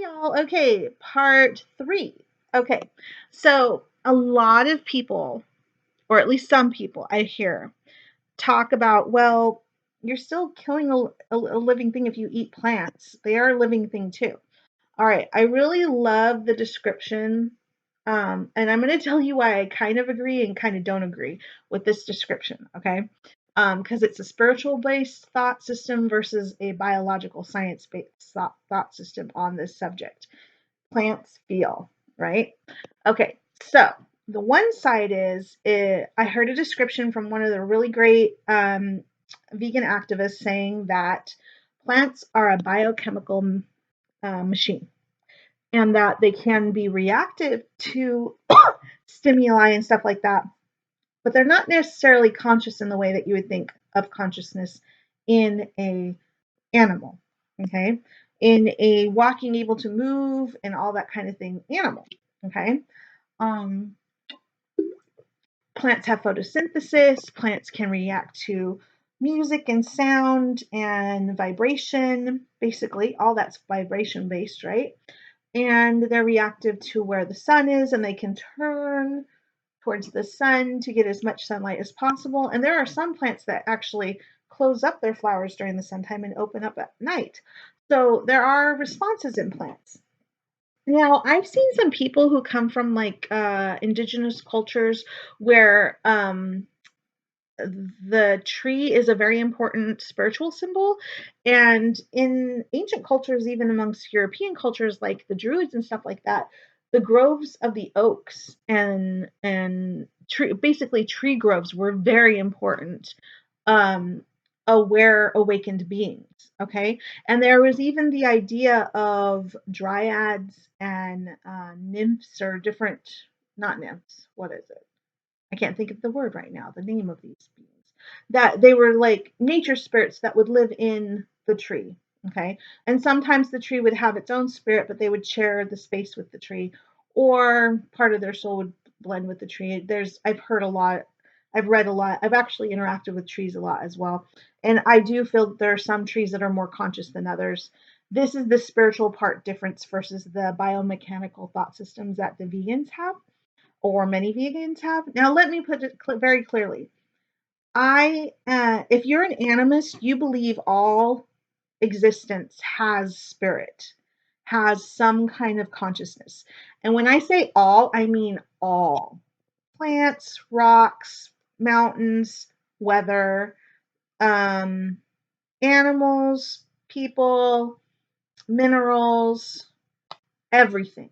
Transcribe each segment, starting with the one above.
y'all. Okay, part 3. Okay, so a lot of people, or at least some people I hear, talk about, well, you're still killing a living thing if you eat plants. They are a living thing too. All right, I really love the description, and I'm going to tell you why I kind of agree and kind of don't agree with this description, okay? Because it's a spiritual based thought system versus a biological science based thought system on this subject. Plants feel, right? Okay, so the one side is I heard a description from one of the really great vegan activists saying that plants are a biochemical machine and that they can be reactive to stimuli and stuff like that, but they're not necessarily conscious in the way that you would think of consciousness in a animal, okay? In a walking, able to move and all that kind of thing animal, okay? Um, Plants have photosynthesis. Plants can react to music and sound and vibration. Basically, all that's vibration based, right? And they're reactive to where the sun is, and they can turn towards the sun to get as much sunlight as possible. And there are some plants that actually close up their flowers during the sun time and open up at night. So there are responses in plants. Now, I've seen some people who come from like indigenous cultures where the tree is a very important spiritual symbol. And in ancient cultures, even amongst European cultures like the Druids and stuff like that, the groves of the oaks and basically tree groves were very important, um, aware, awakened beings. Okay, and there was even the idea of dryads and nymphs, or different, not nymphs. What is it? I can't think of the word right now, the name of these beings. That they were like nature spirits that would live in the tree. Okay. And sometimes the tree would have its own spirit, but they would share the space with the tree, or part of their soul would blend with the tree. I've heard a lot, I've read a lot, I've actually interacted with trees a lot as well. And I do feel that there are some trees that are more conscious than others. This is the spiritual part difference versus the biomechanical thought systems that the vegans have, or many vegans have. Now, let me put it very clearly. If you're an animist, you believe all existence has spirit, has some kind of consciousness. And when I say all, I mean all plants, rocks, mountains, weather, um, animals, people, minerals, everything.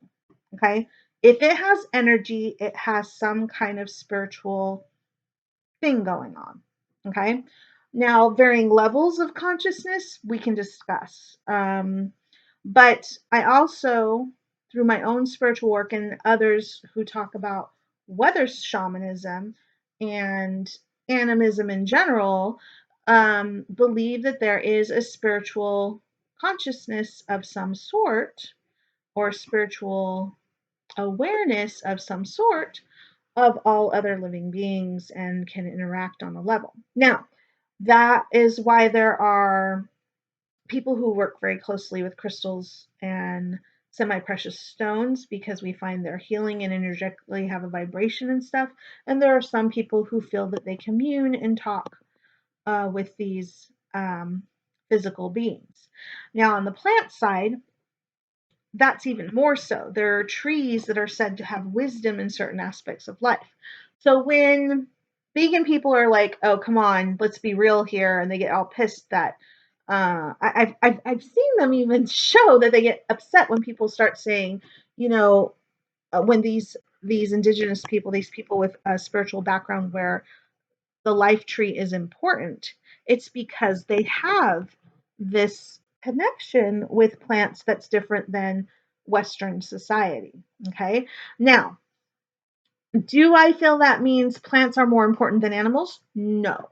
Okay. If it has energy, it has some kind of spiritual thing going on. Okay. Now, varying levels of consciousness we can discuss. But I also, through my own spiritual work and others who talk about weather shamanism and animism in general, believe that there is a spiritual consciousness of some sort, or spiritual awareness of some sort, of all other living beings and can interact on a level. Now, that is why there are people who work very closely with crystals and semi-precious stones, because we find they're healing and energetically have a vibration and stuff. And there are some people who feel that they commune and talk with these physical beings. Now, on the plant side, that's even more so. There are trees that are said to have wisdom in certain aspects of life. So when vegan people are like, "Oh, come on, let's be real here," and they get all pissed that I've seen them even show that they get upset when people start saying, you know, when these indigenous people, these people with a spiritual background where the life tree is important, it's because they have this connection with plants that's different than Western society. Okay. Now, do I feel that means plants are more important than animals? No.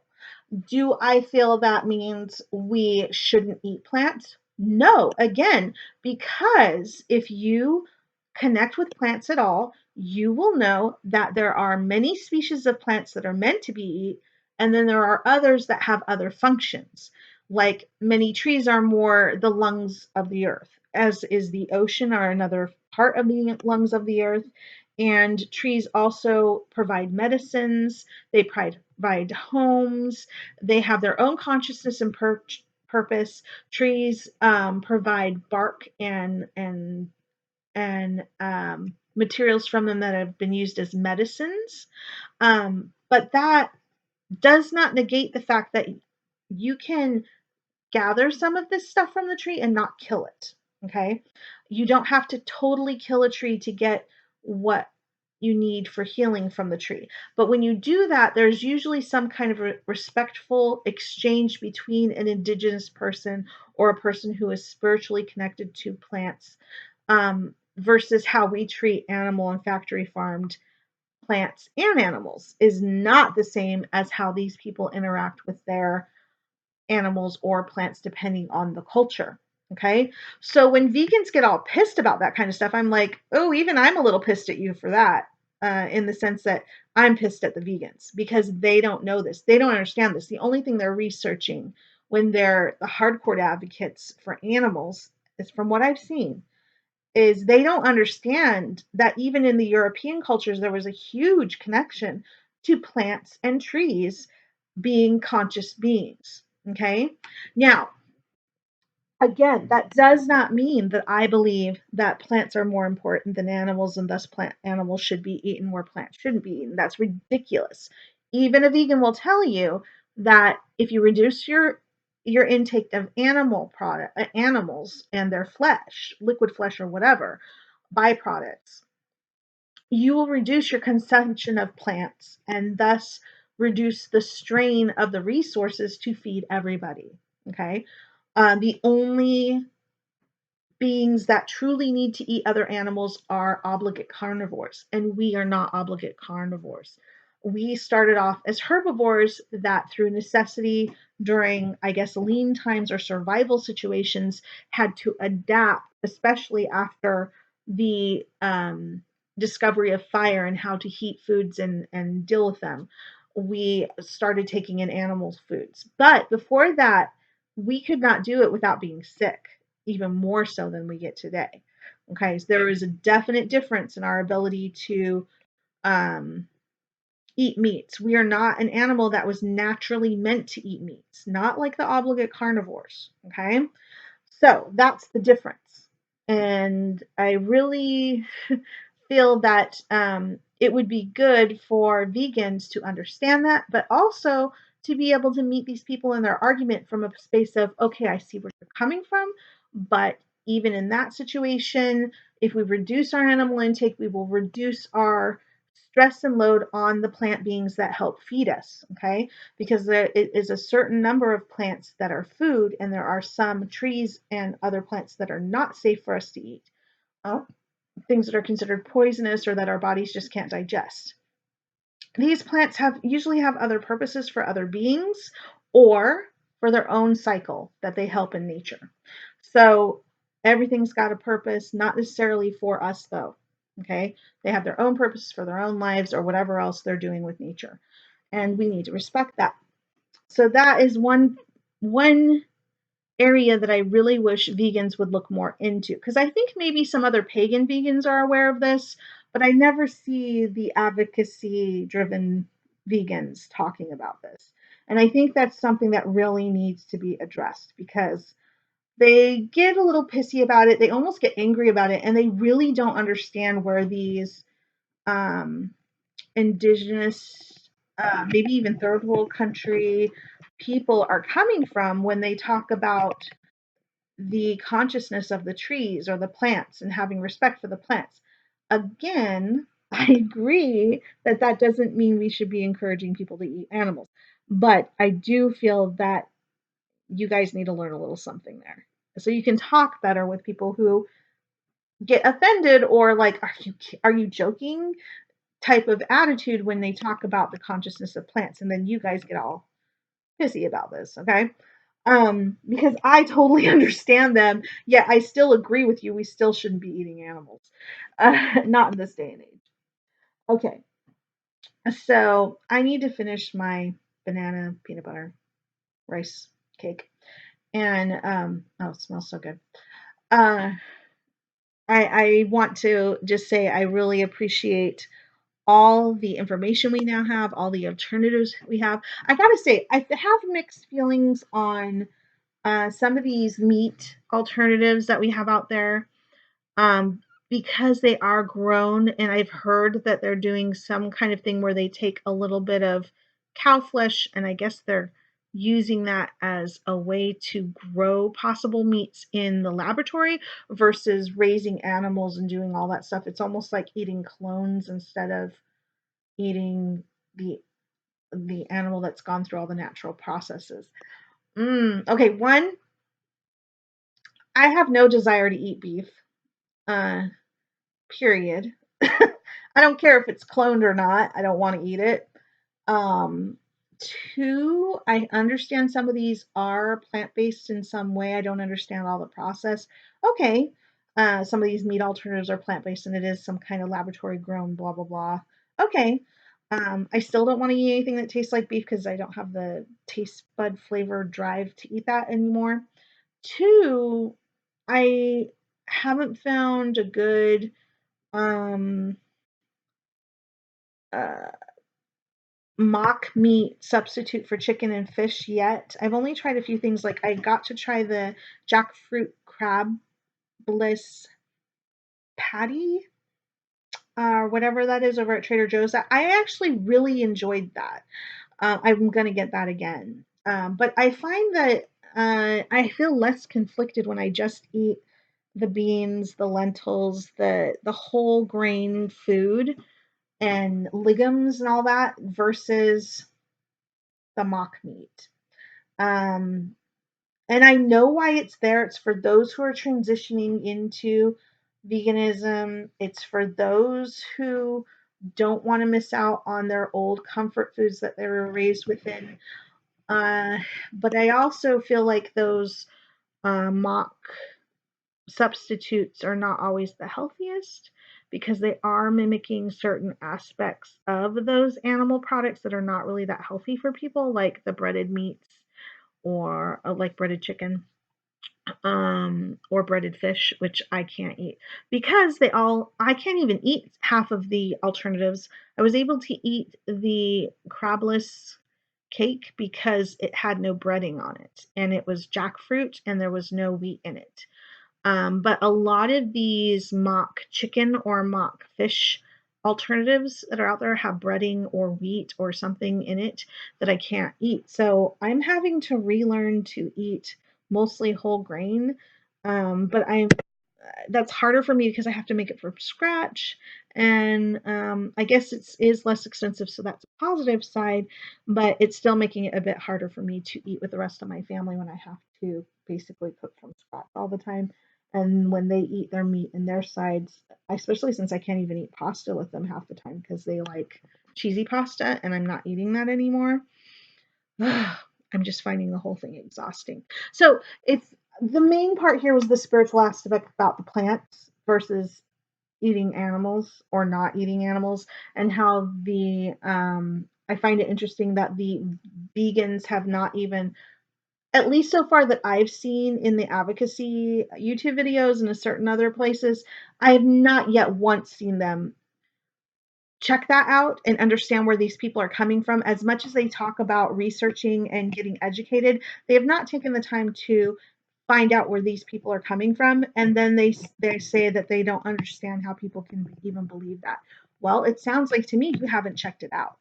Do I feel that means we shouldn't eat plants? No. Again, because if you connect with plants at all, you will know that there are many species of plants that are meant to be eaten, and then there are others that have other functions. Like many trees are more the lungs of the earth. as is the ocean, are another part of the lungs of the earth. And trees also provide medicines, they provide homes, they have their own consciousness and purpose. Trees provide bark and materials from them that have been used as medicines. But that does not negate the fact that you can gather some of this stuff from the tree and not kill it. Okay. You don't have to totally kill a tree to get what you need for healing from the tree. But when you do that, there's usually some kind of respectful exchange between an indigenous person or a person who is spiritually connected to plants, versus how we treat animal and factory farmed plants and animals is not the same as how these people interact with their animals or plants depending on the culture. Okay. So when vegans get all pissed about that kind of stuff, I'm like, oh, even I'm a little pissed at you for that. In the sense that I'm pissed at the vegans because they don't know this. They don't understand this. The only thing they're researching when they're the hardcore advocates for animals is, from what I've seen, is they don't understand that even in the European cultures, there was a huge connection to plants and trees being conscious beings. Okay. Now, again, that does not mean that I believe that plants are more important than animals and thus plant animals should be eaten where plants shouldn't be eaten. That's ridiculous. Even a vegan will tell you that if you reduce your intake of animals and their flesh, liquid flesh or whatever, byproducts, you will reduce your consumption of plants and thus reduce the strain of the resources to feed everybody. Okay. The only beings that truly need to eat other animals are obligate carnivores, and we are not obligate carnivores. We started off as herbivores that, through necessity, during, I guess, lean times or survival situations, had to adapt, especially after the discovery of fire and how to heat foods and deal with them. We started taking in animal foods. But before that, we could not do it without being sick, even more so than we get today. Okay, so there is a definite difference in our ability to um, eat meats. We are not an animal that was naturally meant to eat meats, not like the obligate carnivores. Okay, so that's the difference. And I really feel that it would be good for vegans to understand that, but also to be able to meet these people in their argument from a space of, okay, I see where you're coming from, but even in that situation, if we reduce our animal intake, we will reduce our stress and load on the plant beings that help feed us. Okay, because there is a certain number of plants that are food, and there are some trees and other plants that are not safe for us to eat. Uh, Things that are considered poisonous or that our bodies just can't digest. These plants usually have other purposes for other beings or for their own cycle that they help in nature. So everything's got a purpose, not necessarily for us though. Okay? They have their own purpose for their own lives or whatever else they're doing with nature. And we need to respect that. So that is one area that I really wish vegans would look more into, because I think maybe some other pagan vegans are aware of this, but I never see the advocacy driven vegans talking about this. And I think that's something that really needs to be addressed because they get a little pissy about it. They almost get angry about it, and they really don't understand where these um, indigenous, maybe even third world country people are coming from when they talk about the consciousness of the trees or the plants and having respect for the plants. Again, I agree that that doesn't mean we should be encouraging people to eat animals, but I do feel that you guys need to learn a little something there. So you can talk better with people who get offended or like, are you joking type of attitude when they talk about the consciousness of plants, and then you guys get all pissy about this, okay? Because I totally understand them, yet I still agree with you. We still shouldn't be eating animals, not in this day and age. Okay, so I need to finish my banana peanut butter rice cake, and oh, it smells so good. Uh, I want to just say I really appreciate all the information we now have, all the alternatives we have. I gotta say, I have mixed feelings on some of these meat alternatives that we have out there, um, because they are grown, and I've heard that they're doing some kind of thing where they take a little bit of cow flesh, and I guess they're using that as a way to grow possible meats in the laboratory versus raising animals and doing all that stuff. It's almost like eating clones instead of eating the animal that's gone through all the natural processes. Okay, one, I have no desire to eat beef. Uh, period. I don't care if it's cloned or not. I don't want to eat it. Um, two, I understand some of these are plant based in some way. I don't understand all the process. Okay, some of these meat alternatives are plant based and it is some kind of laboratory grown, blah, blah, blah. Okay. I still don't want to eat anything that tastes like beef because I don't have the taste bud flavor drive to eat that anymore. Two, I haven't found a good um, uh, mock meat substitute for chicken and fish yet. I've only tried a few things. Like I got to try the jackfruit crab bliss patty, or whatever that is over at Trader Joe's. I actually really enjoyed that. I'm gonna get that again. But I find that I feel less conflicted when I just eat the beans, the lentils, the whole grain food and legumes and all that versus the mock meat. Um, and I know why it's there. It's for those who are transitioning into veganism. It's for those who don't want to miss out on their old comfort foods that they were raised within. Uh, but I also feel like those mock substitutes are not always the healthiest because they are mimicking certain aspects of those animal products that are not really that healthy for people, like the breaded meats or like breaded chicken, or breaded fish, which I can't eat because I can't even eat half of the alternatives. I was able to eat the crabless cake because it had no breading on it and it was jackfruit and there was no wheat in it. But a lot of these mock chicken or mock fish alternatives that are out there have breading or wheat or something in it that I can't eat. So I'm having to relearn to eat mostly whole grain. But that's harder for me because I have to make it from scratch. And I guess it is less expensive, so that's a positive side, but it's still making it a bit harder for me to eat with the rest of my family when I have to basically cook from scratch all the time. And when they eat their meat and their sides, especially since I can't even eat pasta with them half the time because they like cheesy pasta and I'm not eating that anymore. I'm just finding the whole thing exhausting. So it's the main part here was the spiritual aspect about the plants versus eating animals or not eating animals, and how the I find it interesting that the vegans have not even, at least so far that I've seen in the advocacy YouTube videos and a certain other places, I have not yet once seen them check that out and understand where these people are coming from. As much as they talk about researching and getting educated, they have not taken the time to find out where these people are coming from, and then they say that they don't understand how people can even believe that. Well, it sounds like to me you haven't checked it out.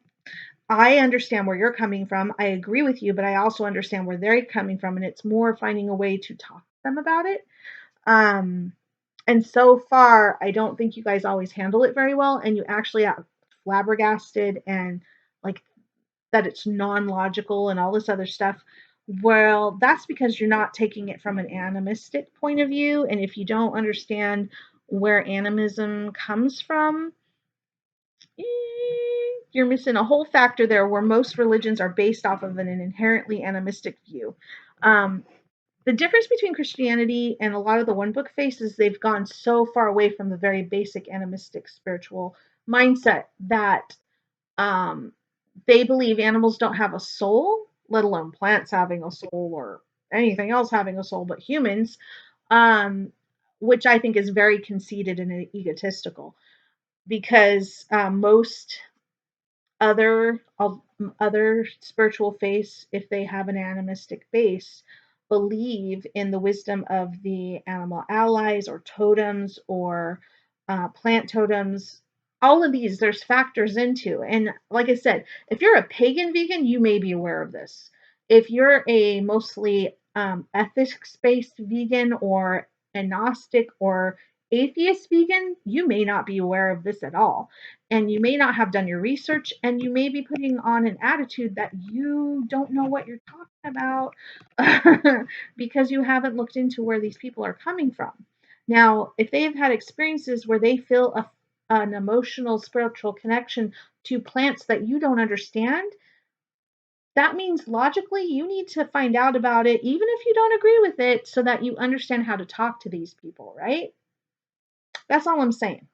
I understand where you're coming from. I agree with you, but I also understand where they're coming from, and it's more finding a way to talk to them about it. Um, and so far, I don't think you guys always handle it very well, and you actually are flabbergasted and like that it's non-logical and all this other stuff. Well, that's because you're not taking it from an animistic point of view, and if you don't understand where animism comes from, you're missing a whole factor there where most religions are based off of an inherently animistic view. Um, the difference between Christianity and a lot of the one book faiths is they've gone so far away from the very basic animistic spiritual mindset that um, they believe animals don't have a soul, let alone plants having a soul or anything else having a soul, but humans. Um, which I think is very conceited and egotistical, because most other other spiritual faiths, if they have an animistic base, believe in the wisdom of the animal allies or totems or plant totems. All of these, there's factors into. And like I said, if you're a pagan vegan, you may be aware of this. If you're a mostly ethics-based vegan or agnostic or atheist vegan, you may not be aware of this at all, and you may not have done your research, and you may be putting on an attitude that you don't know what you're talking about because you haven't looked into where these people are coming from. Now, if they've had experiences where they feel an emotional spiritual connection to plants that you don't understand, that means logically you need to find out about it, even if you don't agree with it, so that you understand how to talk to these people, right? That's all I'm saying.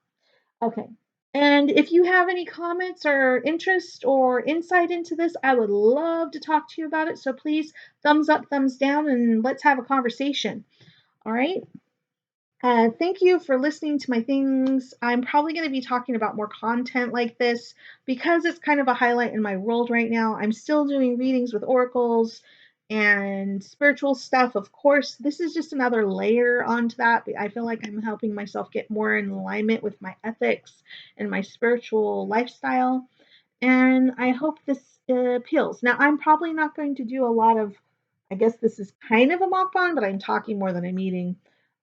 Okay. And if you have any comments or interest or insight into this, I would love to talk to you about it. So please, thumbs up, thumbs down, and let's have a conversation. All right. Thank you for listening to my things. I'm probably going to be talking about more content like this because it's kind of a highlight in my world right now. I'm still doing readings with oracles and spiritual stuff. Of course, this is just another layer onto that. I feel like I'm helping myself get more in alignment with my ethics and my spiritual lifestyle. And I hope this appeals. Now, I'm probably not going to do a lot of, I guess this is kind of a mukbang, but I'm talking more than I'm eating.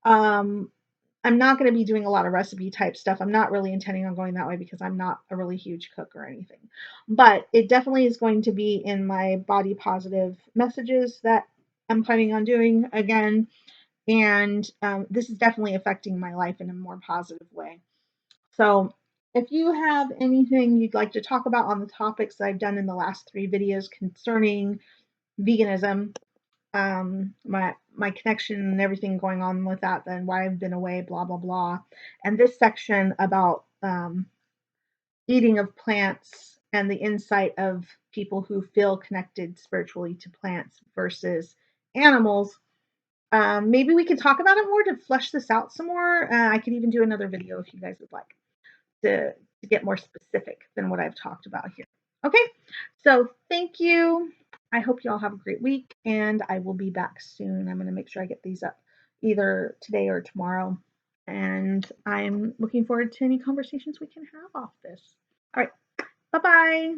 Um, I'm not going to be doing a lot of recipe type stuff. I'm not really intending on going that way because I'm not a really huge cook or anything. But it definitely is going to be in my body positive messages that I'm planning on doing again. And this is definitely affecting my life in a more positive way. So if you have anything you'd like to talk about on the topics that I've done in the last 3 videos concerning veganism, my connection and everything going on with that, then why I've been away, blah blah blah, and this section about eating of plants and the insight of people who feel connected spiritually to plants versus animals. Maybe we could talk about it more to flesh this out some more. I could even do another video if you guys would like to get more specific than what I've talked about here. Okay, so thank you. I hope you all have a great week, and I will be back soon. I'm going to make sure I get these up either today or tomorrow. And I'm looking forward to any conversations we can have off this. All right, bye bye.